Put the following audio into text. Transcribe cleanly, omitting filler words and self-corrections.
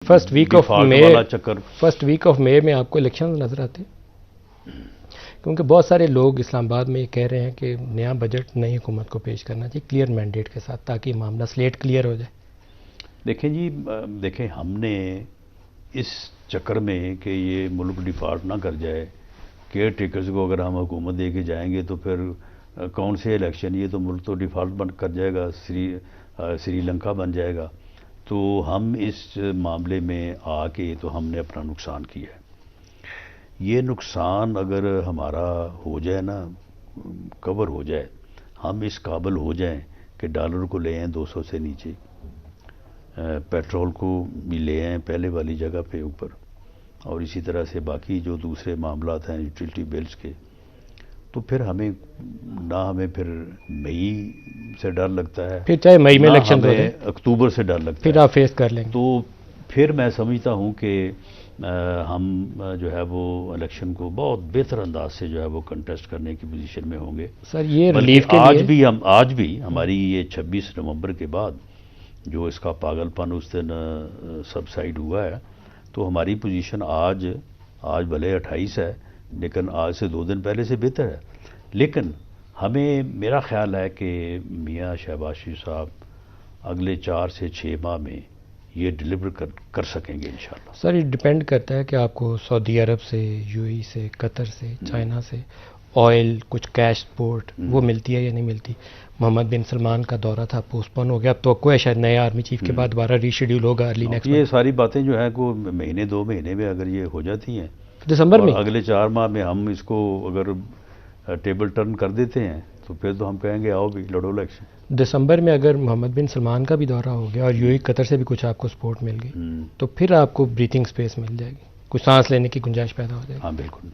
First week of مے والا چکر. First week of مے میں آپ کو الیکشن نظر آتے ہیں؟ کیونکہ بہت سارے لوگ اسلام آباد میں یہ کہہ رہے ہیں کہ نیا بجٹ نئی حکومت کو پیش کرنا چاہیے کلیئر مینڈیٹ کے ساتھ تاکہ معاملہ سلیٹ کلیئر ہو جائے. دیکھیں جی، دیکھیں ہم نے اس چکر میں کہ یہ ملک ڈیفالٹ نہ کر جائے، کیئر ٹیکرز کو اگر ہم حکومت دے کے جائیں گے تو پھر کون سے الیکشن، یہ تو ملک تو ڈیفالٹ بن کر جائے گا، سری لنکا بن جائے گا. تو ہم اس معاملے میں آ کے تو ہم نے اپنا نقصان کیا ہے. یہ نقصان اگر ہمارا ہو جائے نا، کور ہو جائے، ہم اس قابل ہو جائیں کہ ڈالر کو لے آئیں 200 سے نیچے، پیٹرول کو بھی لے آئیں پہلے والی جگہ پہ اوپر، اور اسی طرح سے باقی جو دوسرے معاملات ہیں یوٹیلٹی بلز کے، تو پھر ہمیں پھر مئی سے ڈر لگتا ہے، پھر چاہے مئی میں الیکشن ہو ہمیں اکتوبر سے ڈر لگتا ہے. پھر آپ فیس کر لیں گے. تو پھر میں سمجھتا ہوں کہ ہم جو ہے وہ الیکشن کو بہت بہتر انداز سے جو ہے وہ کنٹیسٹ کرنے کی پوزیشن میں ہوں گے. سر یہ ریلیف کے لیے آج بھی ہماری یہ 26 نومبر کے بعد جو اس کا پاگل پن اس دن سبسائڈ ہوا ہے، تو ہماری پوزیشن آج بھلے 28 ہے لیکن آج سے 2 دن پہلے سے بہتر ہے. لیکن ہمیں، میرا خیال ہے کہ میاں شہباز شریف صاحب اگلے 4 سے 6 ماہ میں یہ ڈیلیور کر سکیں گے انشاءاللہ. سر یہ ڈیپینڈ کرتا ہے کہ آپ کو سعودی عرب سے، یو ای سے، قطر سے، چائنا سے آئل، کچھ کیش سپورٹ وہ ملتی ہے یا نہیں ملتی. محمد بن سلمان کا دورہ تھا، پوسٹ پون ہو گیا. اب توقع ہے شاید نئے آرمی چیف کے بعد دوبارہ ری شیڈیول ہوگا ارلی نیکسٹ. یہ ساری باتیں جو ہیں کو مہینے 2 مہینے میں اگر یہ ہو جاتی ہیں دسمبر میں، اگلے 4 ماہ میں ہم اس کو اگر ٹیبل ٹرن کر دیتے ہیں تو پھر تو ہم کہیں گے آؤ بھی لڑو الیکشن. دسمبر میں اگر محمد بن سلمان کا بھی دورہ ہو گیا اور یو ای قطر سے بھی کچھ آپ کو سپورٹ مل گئی تو پھر آپ کو بریتھنگ سپیس مل جائے گی، کچھ سانس لینے کی گنجائش پیدا ہو جائے گی. ہاں بالکل.